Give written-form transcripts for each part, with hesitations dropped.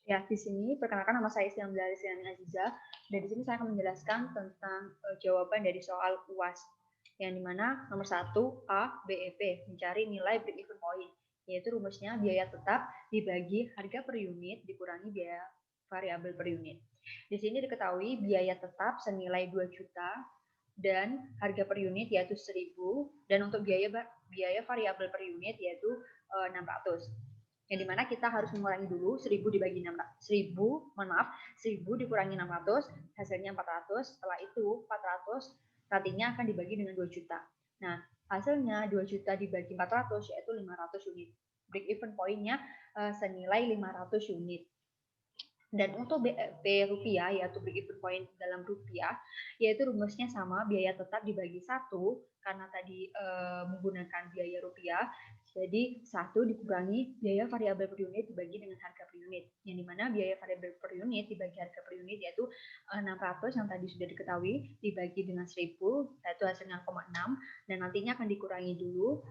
Ya, di sini perkenalkan nama saya Istiam Darisyani Aziza, dan di sini saya akan menjelaskan tentang jawaban dari soal UAS, yang dimana nomor 1 A, B, E, P, mencari nilai break-even point, yaitu rumusnya biaya tetap dibagi harga per unit dikurangi biaya variabel per unit. Di sini diketahui biaya tetap senilai 2 juta dan harga per unit yaitu 1.000, dan untuk biaya variabel per unit yaitu 600. Yang dimana kita harus mengurangi dulu 1.000 dibagi 600, 1.000 dikurangi 600, hasilnya 400. Setelah itu 400 nantinya akan dibagi dengan 2 juta. Nah, hasilnya 2 juta dibagi 400 yaitu 500 unit. Break even point-nya senilai 500 unit. Dan untuk BEP rupiah, yaitu break even point dalam rupiah, yaitu rumusnya sama, biaya tetap dibagi 1, karena tadi menggunakan biaya rupiah, jadi 1 dikurangi biaya variabel per unit dibagi dengan harga per unit, yang dimana biaya variabel per unit dibagi harga per unit yaitu 600 yang tadi sudah diketahui, dibagi dengan 1.000, yaitu hasilnya 0,6, dan nantinya akan dikurangi dulu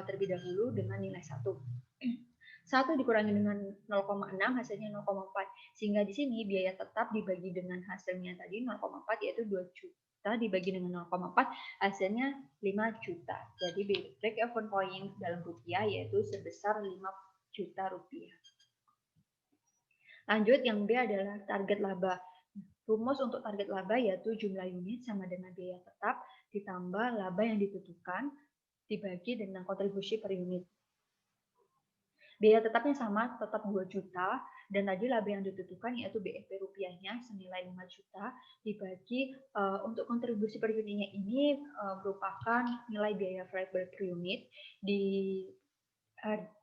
terlebih dahulu dengan nilai 1. 1 dikurangi dengan 0,6 hasilnya 0,4, sehingga di sini biaya tetap dibagi dengan hasilnya tadi 0,4 yaitu 2 juta dibagi dengan 0,4 hasilnya 5 juta. Jadi break even point dalam rupiah yaitu sebesar 5 juta rupiah. Lanjut, yang B adalah target laba. Rumus untuk target laba yaitu jumlah unit sama dengan biaya tetap ditambah laba yang ditentukan dibagi dengan kontribusi per unit. Biaya tetapnya sama, tetap 2 juta, dan tadi laba yang ditentukan yaitu BEP rupiahnya senilai 5 juta, dibagi untuk kontribusi per unitnya ini merupakan nilai biaya variabel per unit,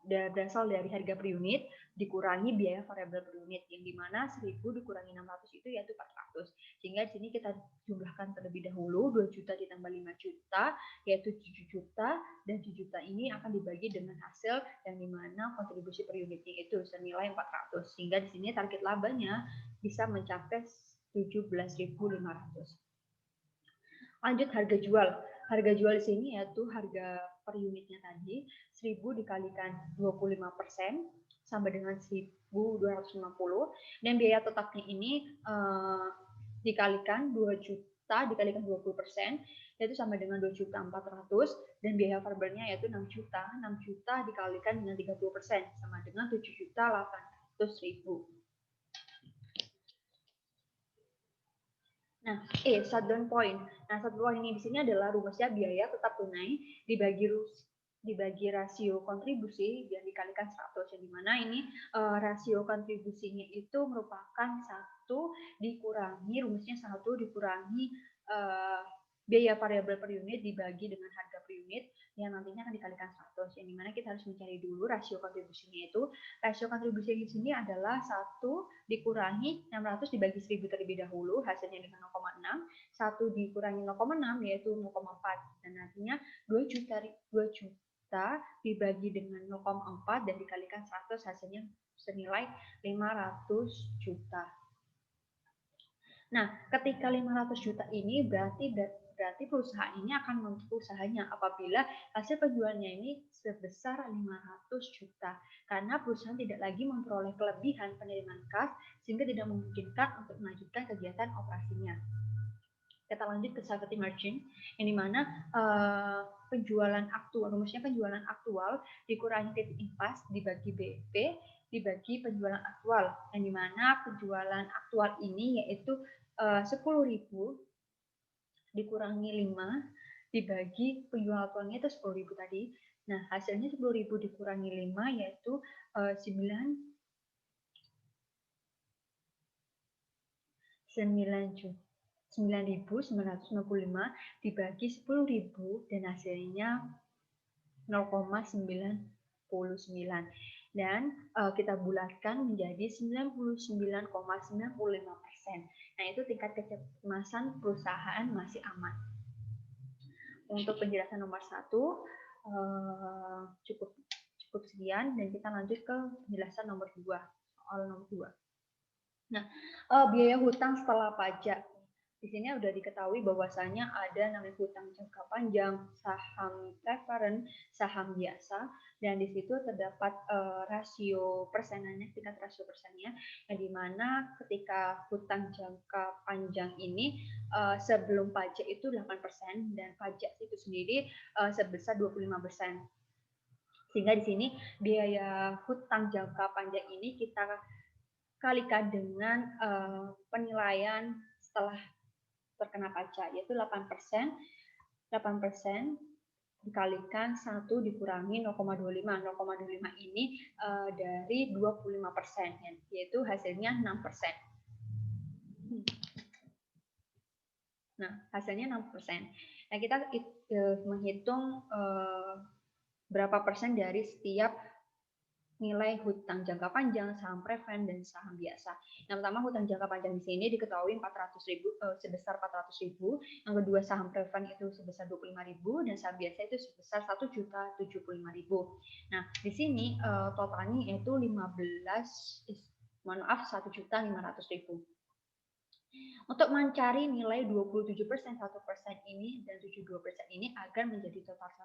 berasal dari harga per unit dikurangi biaya variabel per unit, yang dimana 1.000 dikurangi 600 itu yaitu 400, sehingga di sini kita jumlahkan terlebih dahulu 2 juta ditambah 5 juta yaitu 7 juta, dan 7 juta ini akan dibagi dengan hasil yang dimana kontribusi per unitnya itu senilai 400, sehingga di sini target labanya bisa mencapai 17.500. Lanjut, harga jual. Harga jual di sini yaitu harga per unitnya tadi 1.000 dikalikan 25% sama dengan 1.250, dan biaya tetapnya ini dikalikan 2 juta dikalikan 20% yaitu sama dengan 2.400.000, dan biaya variabelnya yaitu 6 juta. 6 juta dikalikan dengan 30% sama dengan 7.800.000. Nah, shutdown point. Nah, shutdown point ini di sini adalah rumusnya biaya tetap tunai dibagi rasio kontribusi yang dikalikan 100, yang dimana ini rasio kontribusinya itu merupakan 1 dikurangi, rumusnya 1 dikurangi biaya variabel per unit dibagi dengan harga per unit yang nantinya akan dikalikan 100, yang dimana kita harus mencari dulu rasio kontribusinya itu. Rasio kontribusi di sini adalah 1 dikurangi 600 dibagi 1.000 terlebih dahulu, hasilnya dengan 0,6, 1 dikurangi 0,6 yaitu 0,4, dan nantinya 2 juta dibagi dengan 0,4 dan dikalikan 100 hasilnya senilai 500 juta. Nah, ketika 500 juta ini berarti perusahaan ini akan menutup usahanya apabila hasil penjualannya ini sebesar 500 juta, karena perusahaan tidak lagi memperoleh kelebihan penerimaan kas sehingga tidak memungkinkan untuk melanjutkan kegiatan operasinya. Kita lanjut ke safety margin, yang dimana penjualan aktual, rumusnya penjualan aktual dikurangi titik impas dibagi BP dibagi penjualan aktual, yang dimana penjualan aktual ini yaitu 10.000 dikurangi 5 dibagi penjualan aktualnya itu 10.000 tadi. Nah, hasilnya 10.000 dikurangi 5 yaitu 9.955 dibagi 10.000 dan hasilnya 0,99, dan kita bulatkan menjadi 99,95%. Nah, itu tingkat kecemasan perusahaan masih aman. Untuk penjelasan nomor 1 cukup sekian, dan kita lanjut ke penjelasan nomor 2, soal nomor 2. Nah, biaya hutang setelah pajak. Di di sini udah diketahui bahwasanya ada namanya hutang jangka panjang, saham preferred, saham biasa, dan di situ terdapat rasio persenannya, tingkat rasio persennya, yang dimana ketika hutang jangka panjang ini sebelum pajak itu 8% dan pajak itu sendiri sebesar 25%. Sehingga di sini biaya hutang jangka panjang ini kita kalikan dengan penilaian setelah terkena pajak, yaitu 8%, 8% dikalikan 1 dikurangi 0,25. 0,25 ini dari 25%, yaitu hasilnya 6%. Nah, hasilnya 6%. Nah, kita menghitung berapa persen dari setiap nilai hutang jangka panjang, saham preferred, dan saham biasa. Yang pertama, hutang jangka panjang di sini diketahui 400.000 sebesar 400.000. Yang kedua, saham preferred itu sebesar 25.000 dan saham biasa itu sebesar 1.075.000. Nah, di sini totalnya yaitu 1.500.000. Untuk mencari nilai 27%, 1% ini dan 72% ini agar menjadi total 1%,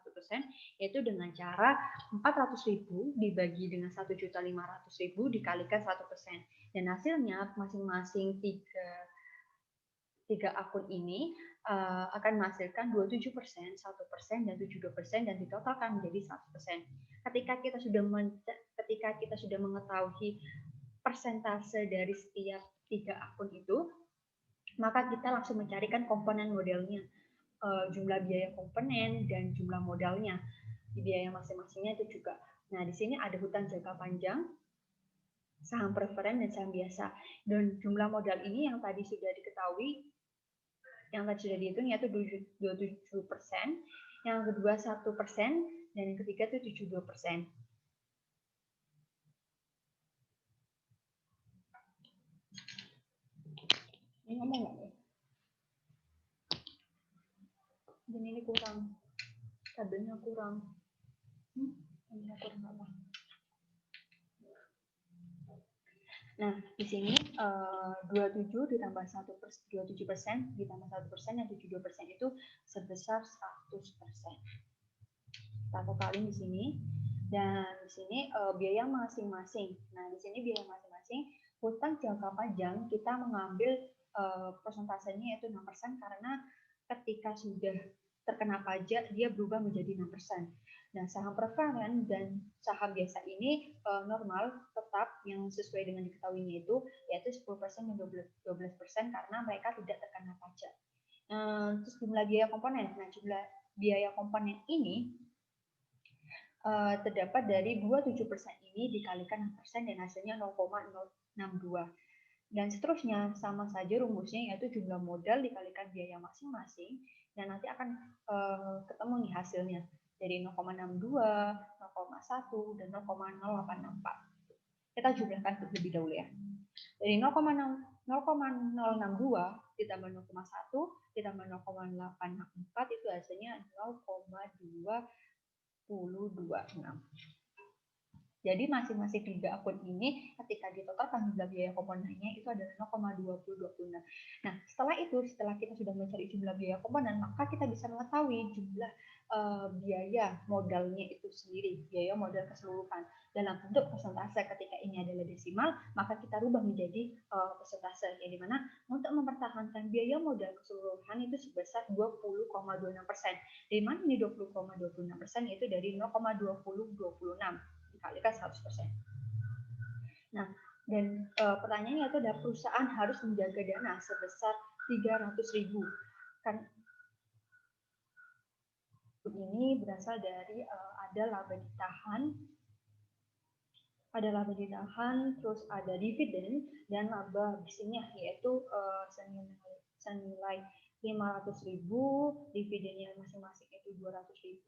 yaitu dengan cara 400.000 dibagi dengan 1.500.000 dikalikan 1%. Dan hasilnya masing-masing tiga akun ini akan menghasilkan 27%, 1%, dan 72%, dan ditotalkan menjadi 100%. Ketika kita sudah mengetahui persentase dari setiap tiga akun itu, maka kita langsung mencarikan komponen modelnya, jumlah biaya komponen dan jumlah modalnya di biaya masing-masingnya itu juga. Nah, di sini ada hutang jangka panjang, saham preferred, dan saham biasa. Dan jumlah modal ini yang tadi sudah diketahui, yang tadi sudah dihitung yaitu 27%, yang kedua 1%, dan yang ketiga itu 72%. Ini ngomong nggak ya? Dan ini kurang, kabelnya kurang. Ini kurang apa? Nah, di sini 27 ditambah 27% ditambah 1% dan 72% itu sebesar 100%. Kita totalin di sini. Dan di sini biaya masing-masing. Nah, di sini biaya masing-masing hutang jangka panjang kita mengambil persentasenya yaitu 6% karena ketika sudah terkena pajak dia berubah menjadi 6%. Nah, saham preferred dan saham biasa ini normal tetap yang sesuai dengan diketahuinya itu yaitu 10% dan 12% karena mereka tidak terkena pajak. Terus jumlah biaya komponen. Nah, jumlah biaya komponen ini terdapat dari 27% ini dikalikan 6% dan hasilnya 0,062. Dan seterusnya sama saja rumusnya yaitu jumlah modal dikalikan biaya masing-masing dan nanti akan ketemu nih hasilnya dari 0,62, 0,1 dan 0,0864. Kita jumlahkan terlebih dahulu ya. Dari 0,062 ditambah 0,1 ditambah 0,864 itu hasilnya 0,226. Jadi masing-masing tiga akun ini ketika ditotalkan jumlah biaya komponennya itu adalah 0,2026. Nah, setelah kita sudah mencari jumlah biaya komponen, maka kita bisa mengetahui jumlah biaya modalnya itu sendiri, biaya modal keseluruhan. Dalam bentuk persentase ketika ini adalah desimal, maka kita rubah menjadi persentase, yang dimana untuk mempertahankan biaya modal keseluruhan itu sebesar 20,26%. Dari mana ini 20,26%? Yaitu dari 0,2026. Dikalikan 100%. Nah, dan pertanyaannya itu adalah perusahaan harus menjaga dana sebesar 300.000. Kan ini berasal dari ada laba ditahan, terus ada dividen dan laba bersihnya yaitu senilai 500.000, dividennya masing-masing itu 200.000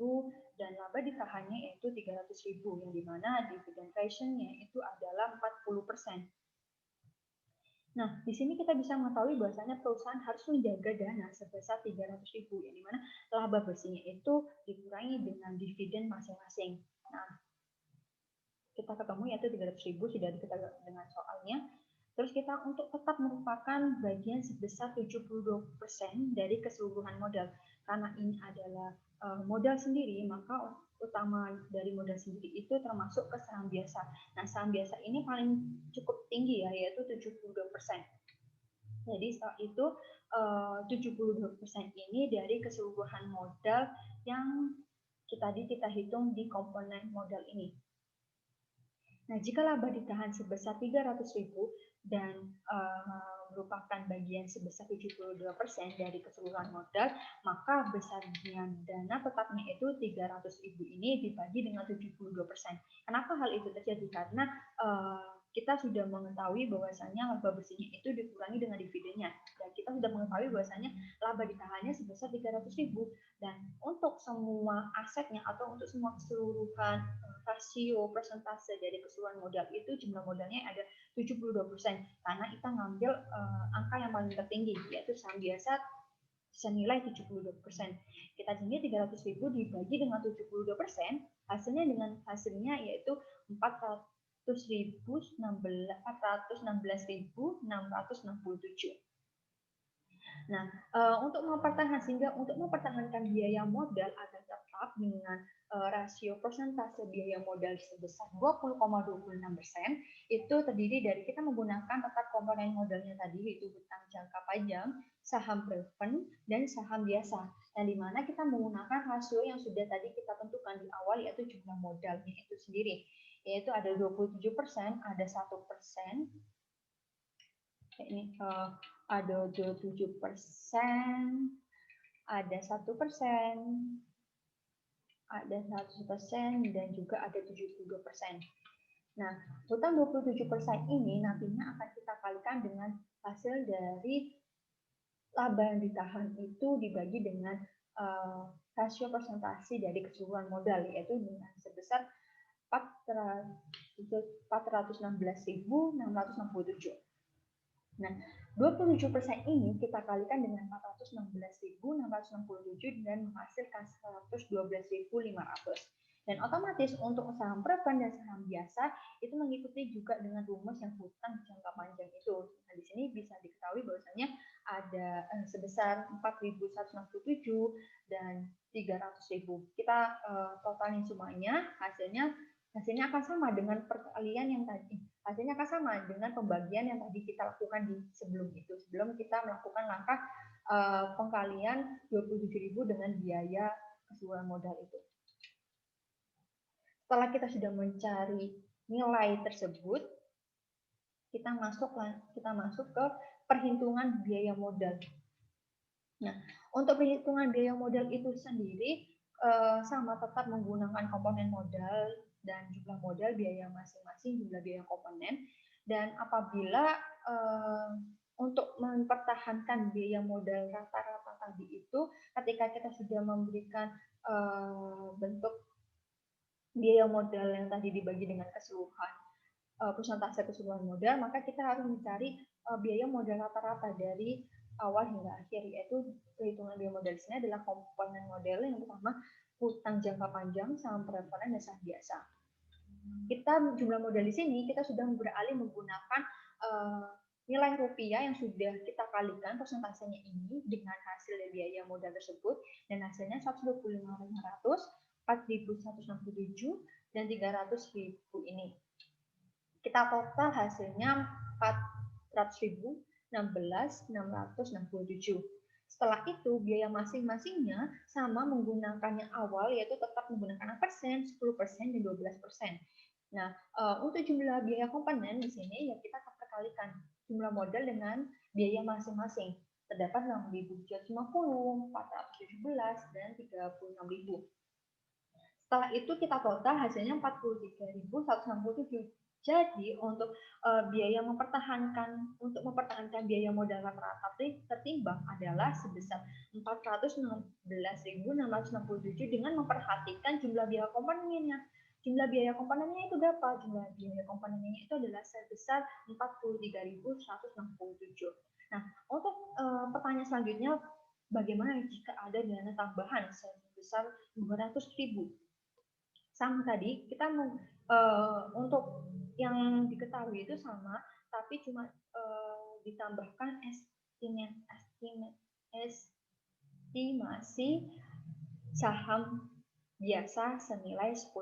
dan laba ditahannya yaitu 300.000 yang dimana dividend ratio-nya itu adalah 40%. Nah, di sini kita bisa mengetahui bahwasanya perusahaan harus menjaga dana sebesar 300.000 yang dimana laba bersihnya itu dikurangi dengan dividen masing-masing. Nah, kita ketemu yaitu 300.000 sudah diketahui dengan soalnya. Terus kita untuk tetap merupakan bagian sebesar 72% dari keseluruhan modal. Karena ini adalah modal sendiri, maka utama dari modal sendiri itu termasuk ke saham biasa. Nah, saham biasa ini paling cukup tinggi ya, yaitu 72%. Jadi setelah itu 72% ini dari keseluruhan modal yang kita hitung di komponen modal ini. Nah, jika laba ditahan sebesar 300.000 dan merupakan bagian sebesar 72% dari keseluruhan modal, maka besarnya dana tetapnya itu 300.000 ini dibagi dengan 72%. Kenapa hal itu terjadi? Karena kita sudah mengetahui bahwasanya laba bersihnya itu dikurangi dengan dividennya, dan kita sudah mengetahui bahwasanya laba ditahannya sebesar 300.000, dan untuk semua asetnya atau untuk semua keseluruhan rasio persentase dari keseluruhan modal itu jumlah modalnya ada 72%, karena kita ngambil angka yang paling tertinggi, yaitu saham biasa senilai 72%. Kita sendiri 300.000 dibagi dengan 72%, hasilnya yaitu 416.667. Nah, untuk mempertahankan biaya modal agar tetap dengan rasio persentase biaya modal sebesar 20,26%, itu terdiri dari kita menggunakan tetap komponen modalnya tadi, yaitu hutang jangka panjang, saham preferred, dan saham biasa. Yang dimana kita menggunakan rasio yang sudah tadi kita tentukan di awal, yaitu jumlah modalnya itu sendiri, yaitu ada 27%, ada 1%, ini ada 27%, ada 1%, ada 100%, dan juga ada 72%. Nah, total 27% ini nantinya akan kita kalikan dengan hasil dari laba yang ditahan itu dibagi dengan rasio persentase dari keseluruhan modal, yaitu dengan sebesar 416.667. Nah, 27% ini kita kalikan dengan 416.667 dan menghasilkan 112.500. Dan otomatis untuk saham preferred dan saham biasa itu mengikuti juga dengan rumus yang hutang jangka panjang itu. Nah, di sini bisa diketahui bahwasanya ada sebesar 4.167 dan 300.000. Kita totalin semuanya, hasilnya akan sama dengan perkalian yang tadi. Hasilnya akan sama dengan pembagian yang tadi kita lakukan di sebelum itu. Sebelum kita melakukan langkah pengkalian 27.000 dengan biaya keseluruhan modal itu. Setelah kita sudah mencari nilai tersebut, kita masuk ke perhitungan biaya modal. Nah, untuk perhitungan biaya modal itu sendiri sama, tetap menggunakan komponen modal dan jumlah modal biaya masing-masing, jumlah biaya komponen. Dan apabila untuk mempertahankan biaya modal rata-rata tadi itu, ketika kita sudah memberikan bentuk biaya modal yang tadi dibagi dengan keseluruhan persentase keseluruhan modal, maka kita harus mencari biaya modal rata-rata dari awal hingga akhir, yaitu perhitungan biaya modal di sini adalah komponen modal yang pertama hutang jangka panjang, saham preferred, dan saham biasa. Kita jumlah modal di sini kita sudah beralih menggunakan nilai rupiah yang sudah kita kalikan persentasenya ini dengan hasil dari biaya modal tersebut, dan hasilnya 125.500, 4.167, dan 300.000 ini. Kita total hasilnya 400.016.667. Setelah itu biaya masing-masingnya sama menggunakan yang awal, yaitu tetap menggunakan persen, 10%, dan 12%. Nah, untuk jumlah biaya komponen di sini ya kita perkalikan jumlah modal dengan biaya masing-masing. Terdapat 6.750, 417, dan 36.000. Setelah itu kita total hasilnya 43.167. Jadi untuk biaya mempertahankan biaya modal rata-rata tertimbang adalah sebesar 416.667 dengan memperhatikan jumlah biaya komponennya. Jumlah biaya komponennya itu berapa? Jumlah biaya komponennya itu adalah sebesar 43.167. Nah, untuk pertanyaan selanjutnya, bagaimana jika ada dana tambahan sebesar 200.000? Sama tadi, kita untuk yang diketahui itu sama, tapi cuma ditambahkan estimasi saham biasa senilai 10%.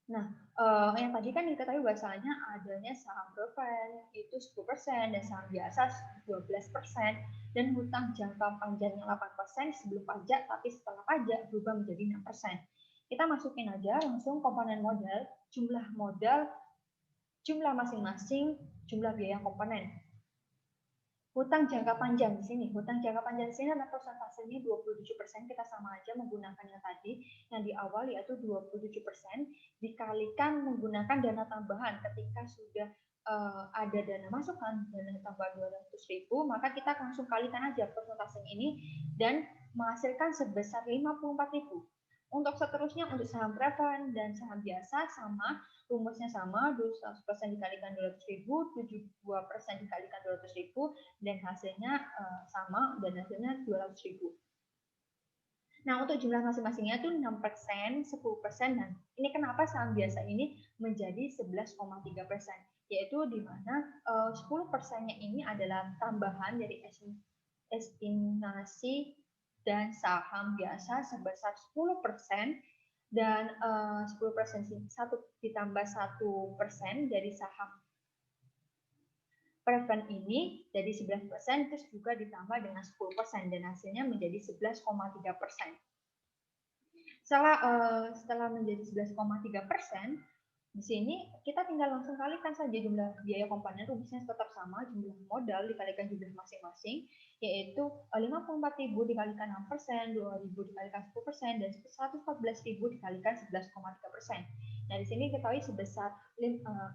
Nah, yang tadi kan diketahui bahasanya adanya saham preferred itu 10% dan saham biasa 12% dan hutang jangka panjangnya 8% sebelum pajak, tapi setelah pajak berubah menjadi 6%. Kita masukin aja langsung komponen modal, jumlah masing-masing, jumlah biaya komponen. Hutang jangka panjang di sini. Hutang jangka panjang di sini adalah persentasenya 27%. Kita sama aja menggunakan yang tadi yang di awal yaitu 27% dikalikan menggunakan dana tambahan. Ketika sudah ada dana masukan, dana tambahan 200.000, maka kita langsung kalikan aja persentase ini dan menghasilkan sebesar 54.000. Untuk seterusnya untuk saham preferred dan saham biasa sama, rumusnya sama, 100% dikalikan 200.000, 72% dikalikan 200.000, dan hasilnya sama, dan hasilnya 200.000. Nah, untuk jumlah masing-masingnya itu 6%, 10%, dan ini kenapa saham biasa ini menjadi 11,3%, yaitu di mana 10%-nya ini adalah tambahan dari estimasi dan saham biasa sebesar 10%, dan 10% ditambah 1% dari saham preferred ini jadi 11%, terus juga ditambah dengan 10% dan hasilnya menjadi 11,3%. Setelah menjadi 11,3%, di sini kita tinggal langsung kalikan saja jumlah biaya komponen, rumusnya tetap sama, jumlah modal dikalikan jumlah masing-masing, yaitu 54.000 dikalikan 6%, 2.000 dikalikan 10%, dan 114.000 dikalikan 11,3%. Nah, di sini ketahui sebesar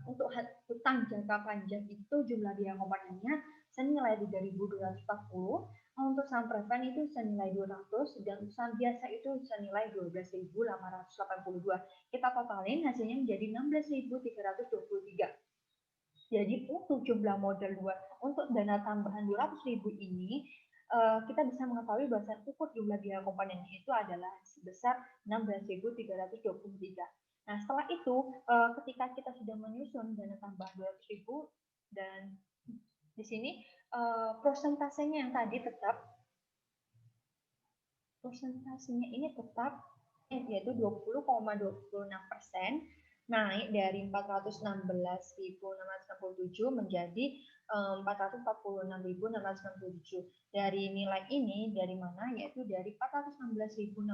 untuk hutang jangka panjang itu jumlah biaya komponennya senilai 3.240, untuk saham preferred itu senilai 200, dan saham biasa itu senilai 12.882. Kita totalin hasilnya menjadi 16.323. Jadi untuk jumlah modal untuk dana tambahan 200.000 ini, kita bisa mengetahui bahwa ukur jumlah biaya komponennya itu adalah sebesar 16.323. Nah, setelah itu, ketika kita sudah menyusun dana tambahan 200.000, dan di sini persentasenya yang tadi persentasenya ini tetap yaitu 20,26%, naik dari 416.667 menjadi 446.667. Dari nilai ini dari mana? Yaitu dari 416.667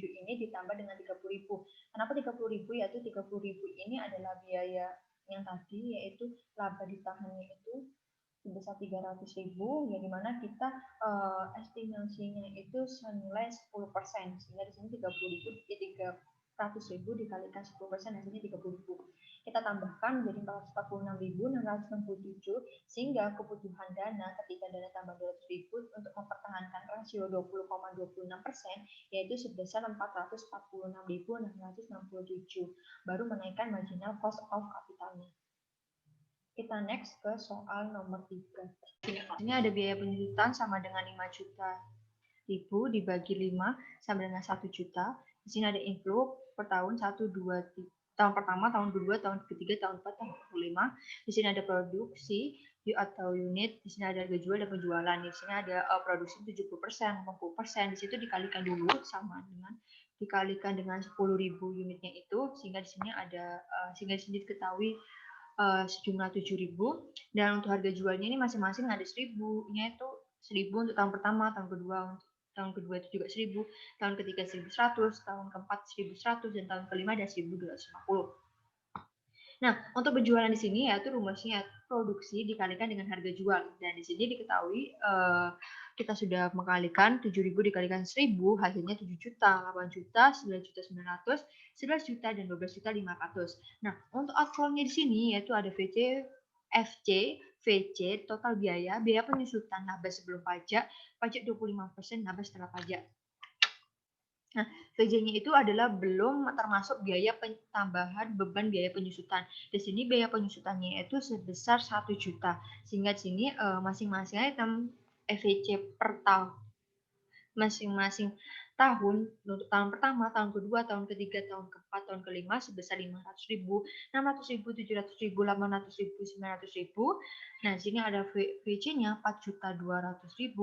ini ditambah dengan 30.000. Kenapa 30.000? Yaitu 30.000 ini adalah biaya yang tadi, yaitu laba ditahannya itu sebesar 300.000, ya dimana kita estimasinya itu senilai 10%, sehingga di sini 300.000 dikalikan 10% hasilnya 30.000. Kita tambahkan menjadi 446.667, sehingga kebutuhan dana ketika dana tambah 200.000 untuk mempertahankan rasio 20,26%, yaitu sebesar 446.667, baru menaikkan marginal cost of capitalnya. Kita next ke soal nomor 3. Ini ada biaya penyusutan sama dengan 5 juta ribu dibagi 5 sama dengan 1 juta. Di sini ada inflow per tahun 1, 2, 3. Tahun pertama, tahun kedua, tahun ketiga, tahun keempat, tahun ke-5. Di sini ada produksi atau unit. Di sini ada harga jual dan penjualan. Di sini ada produksi 70%, 50%. Di situ dikalikan dulu sama dengan dikalikan dengan 10.000 unitnya itu, sehingga di sini ada sehingga di sini diketahui sejumlah 7.000, dan untuk harga jualnya ini masing-masing ada 1.000, nya itu 1.000 untuk tahun pertama, tahun kedua itu juga 1.000, tahun ketiga 1.100, tahun keempat 1.100, dan tahun kelima ada 1.250. Nah, untuk penjualan di sini yaitu rumusnya produksi dikalikan dengan harga jual, dan di sini diketahui kita sudah mengkalikan 7.000 dikalikan 1.000, hasilnya 7 juta, 8 juta, 9 juta 900, 11 juta, dan 12 juta 500. Nah, untuk outflow-nya di sini yaitu ada VC, FC, VC, total biaya penyusutan laba sebelum pajak 25%, laba setelah pajak. Nah, VJ-nya itu adalah belum termasuk biaya tambahan beban biaya penyusutan. Di sini biaya penyusutannya itu sebesar 1 juta. Sehingga di sini masing-masing item VC per tahun, masing-masing untuk tahun pertama, tahun kedua, tahun ketiga, tahun keempat, tahun kelima sebesar 500.000, 600.000, 700.000, 800.000, 900.000. Nah, di sini ada VC-nya 4.200.000.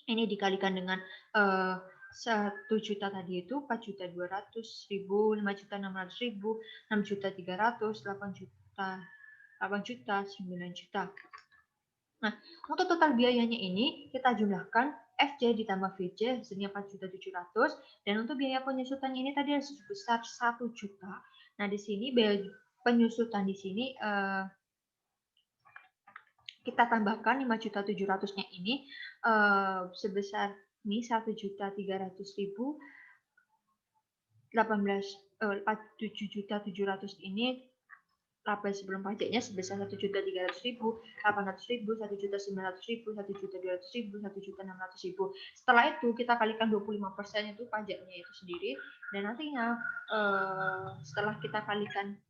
Ini dikalikan dengan 1 juta tadi itu 4.200.000, 5.600.000, 6.300.000, 8 juta, 9 juta. Nah, untuk total biayanya ini kita jumlahkan FJ ditambah VJ hasilnya 4.700.000, dan untuk biaya penyusutan ini tadi sebesar 1 juta. Nah, di sini biaya penyusutan di sini kita tambahkan 5.700.000-nya ini sebesar ini 1.300.000, 7.700.000 ini laba sebelum pajaknya sebesar 1.300.000, 800.000, 1.900.000, 1.200.000, 1.600.000. Setelah itu kita kalikan 25% itu pajaknya itu sendiri, dan nantinya setelah kita kalikan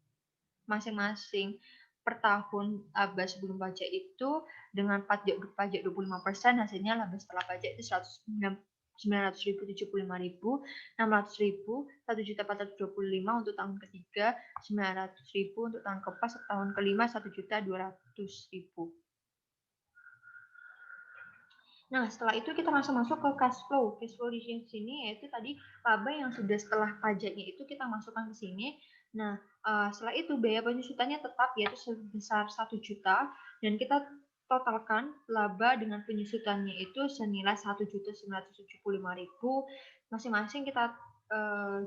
masing-masing per tahun laba sebelum pajak itu dengan pajak 25%, hasilnya laba setelah pajak itu 900.000, 75.000, 600.000, 1.425.000 untuk tahun ketiga, 900.000 untuk tahun keempat, tahun kelima 1.200.000. Nah, setelah itu kita langsung masuk ke cash flow. Cash flow di sini yaitu tadi laba yang sudah setelah pajaknya itu kita masukkan ke sini. Nah, setelah itu biaya penyusutannya tetap yaitu sebesar 1 juta, dan kita totalkan laba dengan penyusutannya itu senilai 1.975.000. Masing-masing kita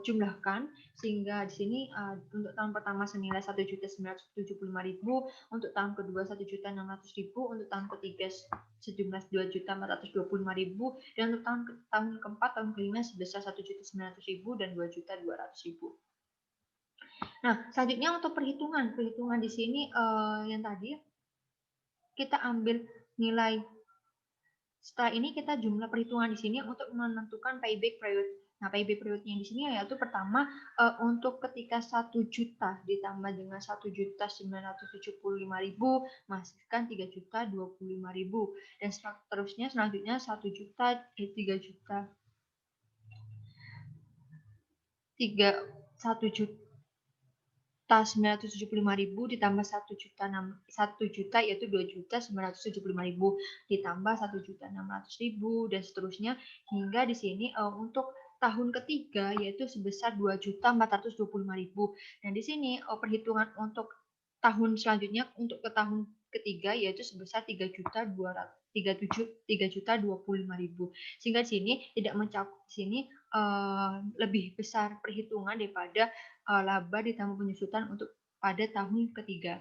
jumlahkan, sehingga di sini untuk tahun pertama senilai 1.975.000, untuk tahun kedua 1.600.000, untuk tahun ketiga sejumlah 2.425.000, dan untuk tahun keempat, tahun kelima sebesar 1.900.000 dan 2.200.000. Nah, selanjutnya untuk perhitungan di sini yang tadi kita ambil nilai. Setelah ini kita jumlah perhitungan di sini untuk menentukan payback period. Nah, payback periodnya di sini yaitu pertama untuk ketika 1 juta ditambah dengan 1.975.000 menghasilkan 3.025.000, dan seterusnya selanjutnya 1 juta 3 juta 1 juta 975.000 ditambah 1 juta yaitu 2.975.000 ditambah 1.600.000 dan seterusnya, hingga di sini untuk tahun ketiga yaitu sebesar 2.425.000. Dan di sini perhitungan untuk tahun selanjutnya untuk ke tahun ketiga yaitu sebesar 3.225.000, sehingga di sini tidak mencakup di sini lebih besar perhitungan daripada laba ditambah penyusutan untuk pada tahun ketiga.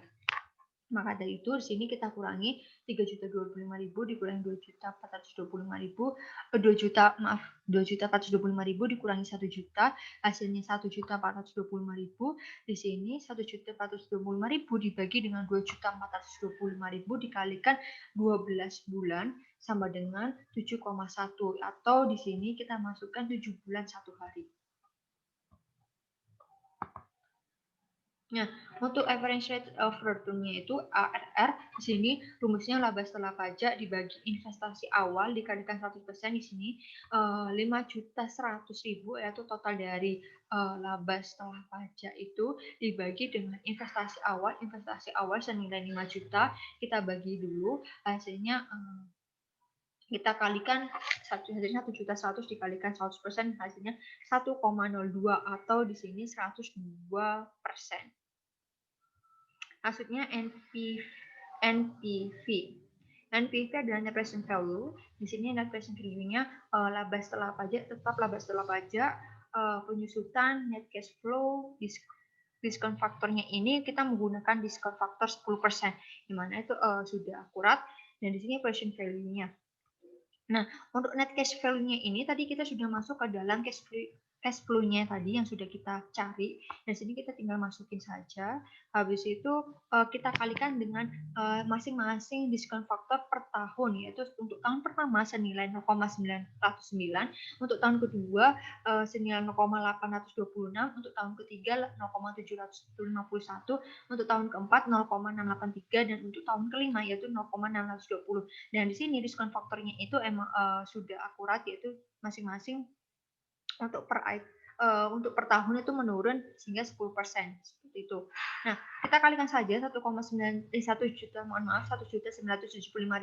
Maka dari itu di sini kita kurangi 3.025.000 dikurangi 2.425.000, 2.425.000 dikurangi 1 juta, hasilnya 1.425.000. Di sini 1.425.000 dibagi dengan 2.425.000 dikalikan 12 bulan sama dengan 7,1, atau di sini kita masukkan 7 bulan 1 hari. Nah, untuk average rate of return-nya itu ARR, di sini rumusnya laba setelah pajak dibagi investasi awal dikalikan 100%, di sini 5.100.000 yaitu total dari laba setelah pajak itu dibagi dengan investasi awal senilai 5 juta, kita bagi dulu hasilnya kita kalikan hasilnya 1.100.000 dikalikan 100% hasilnya 1,02, atau di sini 102%. Maksudnya NPV. NPV adalah net present value. Di sini net present value-nya laba setelah pajak, tetap laba setelah pajak, penyusutan, net cash flow, diskon faktornya ini kita menggunakan diskon faktor 10%, di mana itu sudah akurat, dan di sini present value-nya. Nah, untuk net cash value-nya ini tadi kita sudah masuk ke dalam cash flow-nya tadi yang sudah kita cari, dan sini kita tinggal masukin saja. Habis itu kita kalikan dengan masing-masing diskon faktor per tahun, yaitu untuk tahun pertama senilai 0,909, untuk tahun kedua senilai 0,826, untuk tahun ketiga 0,751, untuk tahun keempat 0,683, dan untuk tahun kelima yaitu 0,620. Dan di sini diskon faktornya itu emang sudah akurat, yaitu masing-masing untuk per tahun itu menurun sehingga 10% seperti itu. Nah, kita kalikan saja 1,975.000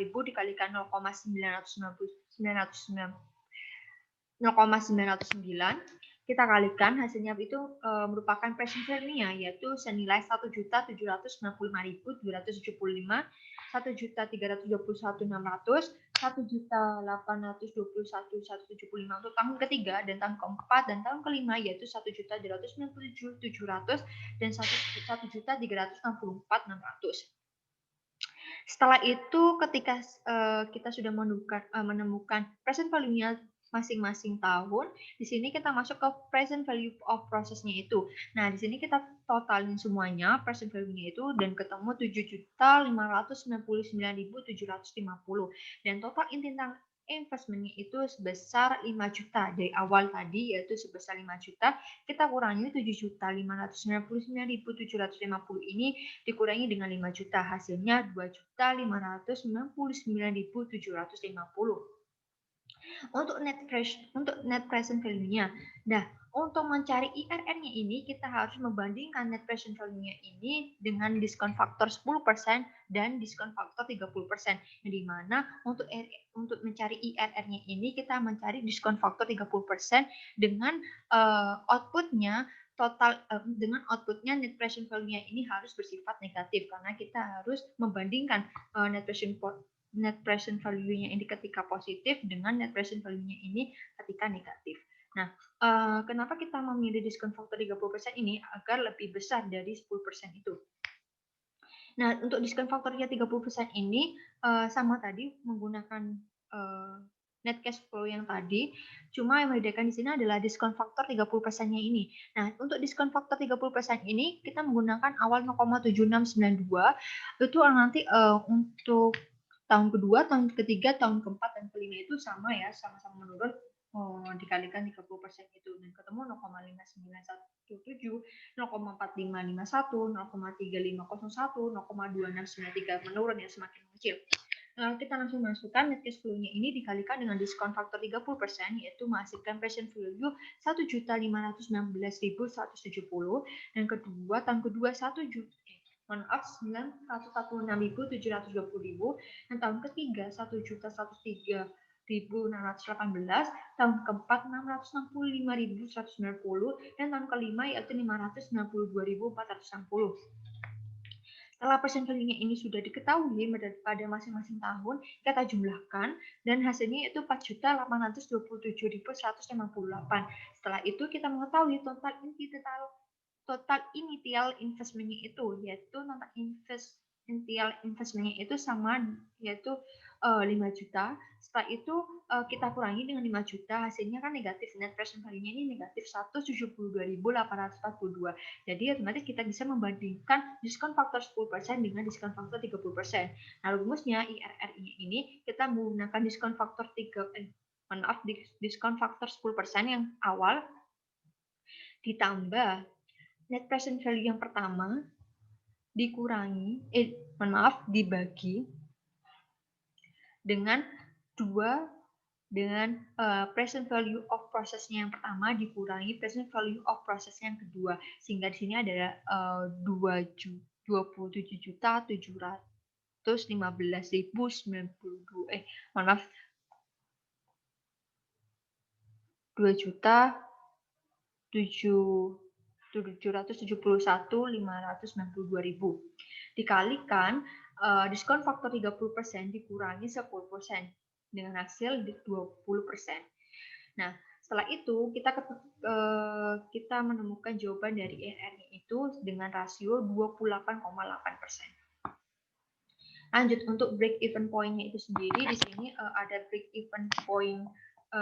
dikalikan 0,909 kita kalikan hasilnya itu merupakan present value-nya yaitu senilai 1.795.275, 1.321.600, 1.821.175 untuk tahun ketiga dan tahun keempat dan tahun kelima yaitu 1.297.700 dan 1.364.600. Setelah itu ketika kita sudah menemukan present value-nya masing-masing tahun, di sini kita masuk ke present value of process-nya itu. Nah, di sini kita totalin semuanya present value-nya itu dan ketemu 7.599.750 dan total inti investment-nya itu sebesar 5 juta. Dari awal tadi yaitu sebesar 5 juta, kita kurangi 7.599.750 ini dikurangi dengan 5 juta, hasilnya 2.599.750. Untuk net present value-nya. Nah, untuk mencari IRR-nya ini kita harus membandingkan net present value-nya ini dengan diskon faktor 10% dan diskon faktor 30%. Di mana untuk mencari IRR-nya ini kita mencari diskon faktor 30% dengan output-nya total dengan outputnya net present value-nya ini harus bersifat negatif karena kita harus membandingkan net present value-nya ini ketika positif dengan net present value-nya ini ketika negatif. Nah, kenapa kita memilih diskon faktor 30% ini agar lebih besar dari 10% itu? Nah, untuk diskon faktornya 30% ini sama tadi menggunakan net cash flow yang tadi, cuma yang membedakan di sini adalah diskon faktor 30%-nya ini. Nah, untuk diskon faktor 30% ini kita menggunakan awal 0,7692 itu nanti untuk tahun kedua, tahun ketiga, tahun keempat, dan kelima itu sama ya, sama-sama menurun dikalikan 30% itu dan ketemu 0,5917, 0,4551, 0,3501, 0,2693 menurun ya semakin mengecil. Kita langsung masukkan net cash flow-nya ini dikalikan dengan diskon faktor 30% yaitu menghasilkan present value 1.519.170 dan tahun kedua 946.720 dan tahun ketiga 1.103.618, tahun keempat 665.190 dan tahun kelima yaitu 592.460. Setelah present value-nya ini sudah diketahui pada masing-masing tahun, kita jumlahkan dan hasilnya yaitu 4.827.158. Setelah itu kita mengetahui total initial investment-nya itu yaitu total initial investment-nya itu sama yaitu 5 juta. Setelah itu kita kurangi dengan 5 juta, hasilnya kan negatif, net present value-nya ini negatif 172.842. Jadi otomatis kita bisa membandingkan diskon faktor 10% dengan diskon faktor 30%. Nah, rumusnya IRR-nya ini kita menggunakan diskon faktor diskon faktor 10% yang awal ditambah net present value yang pertama dibagi dengan present value of process-nya yang pertama dikurangi present value of process-nya yang kedua, sehingga di sini ada 2.771.592 dikalikan diskon faktor 30% dikurangi 10% dengan hasil 20%. Nah, setelah itu kita menemukan jawaban dari IRR-nya itu dengan rasio 28,8%. Lanjut untuk break even point-nya itu sendiri, di sini ada break even point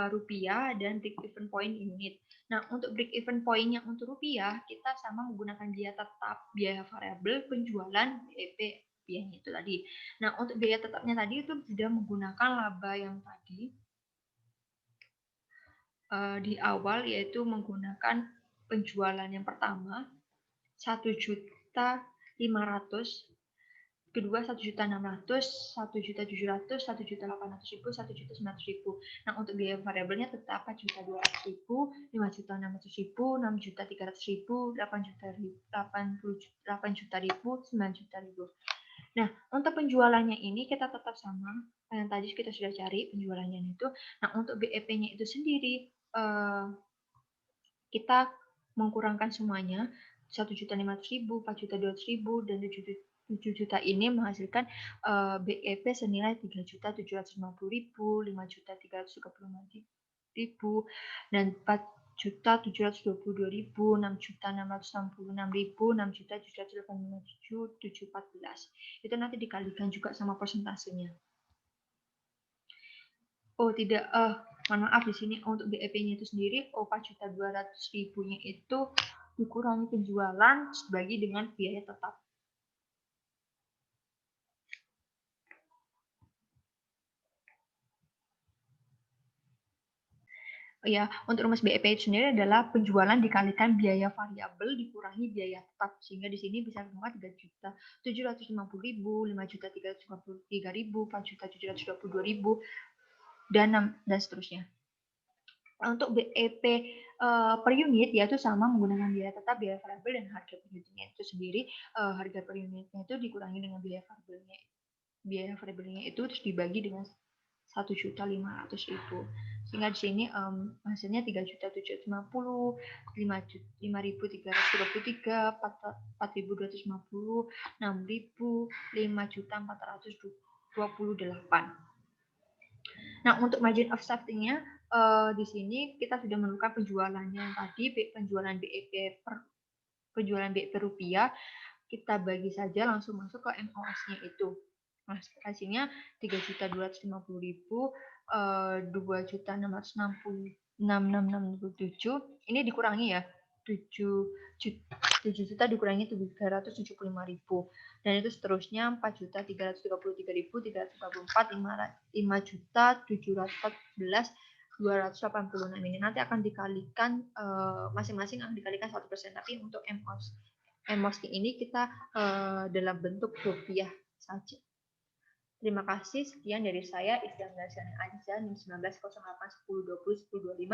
rupiah dan break even point unit. Nah, untuk break even point-nya untuk rupiah, kita sama menggunakan biaya tetap, biaya variabel, penjualan, BEP, biayanya itu tadi. Nah, untuk biaya tetapnya tadi itu sudah menggunakan laba yang tadi di awal, yaitu menggunakan penjualan yang pertama 1.500.000 kedua 1.600.000, 1.700.000, 1.800.000, 1.900.000. Nah, untuk biaya variabelnya tetap 4.200.000, 5.600.000, 6.300.000, 8 juta 9 juta ribu. Nah, untuk penjualannya ini kita tetap sama yang tadi kita sudah cari penjualannya itu. Nah, untuk BEP-nya itu sendiri kita mengkurangkan semuanya 1.500.000, 4.200.000, dan 7 juta ini menghasilkan BEP senilai 3.750.000, 5.335.000, dan 4.722.000, 6.666.000, 6.785.714. Itu nanti dikalikan juga sama persentasenya. Oh tidak, mohon maaf di sini untuk BEP-nya itu sendiri 4.200.000-nya itu dikurangi penjualan dibagi dengan biaya tetap. Ya, untuk rumus BEP itu sendiri adalah penjualan dikalikan biaya variabel dikurangi biaya tetap, sehingga di sini bisa menemukan 3.750.000, 5.353.000, 4.722.000, dan seterusnya. Untuk BEP per unit yaitu sama menggunakan biaya tetap, biaya variabel, dan harga per unitnya itu sendiri. Harga per unitnya itu dikurangi dengan biaya variabelnya. Biaya variabelnya itu terus dibagi dengan 1.500.000. Sehingga di sini hasilnya 3.750, 5.323, 4.250, 6.000, 5.428. Nah, untuk margin of safety-nya di sini kita sudah menemukan penjualannya tadi, penjualan BEP rupiah, kita bagi saja langsung masuk ke MOS-nya itu. Nah, hasilnya 3.250.000, 2.666.667. Ini dikurangi ya, 7 juta dikurangi 375.000, dan itu seterusnya 4.333.344, 5.714.286. ini nanti akan dikalikan masing-masing akan dikalikan 1%, tapi untuk MOS ini kita dalam bentuk rupiah saja. Terima kasih, sekian dari saya, Islam Dasyana Aziza, 1908 1020 1025.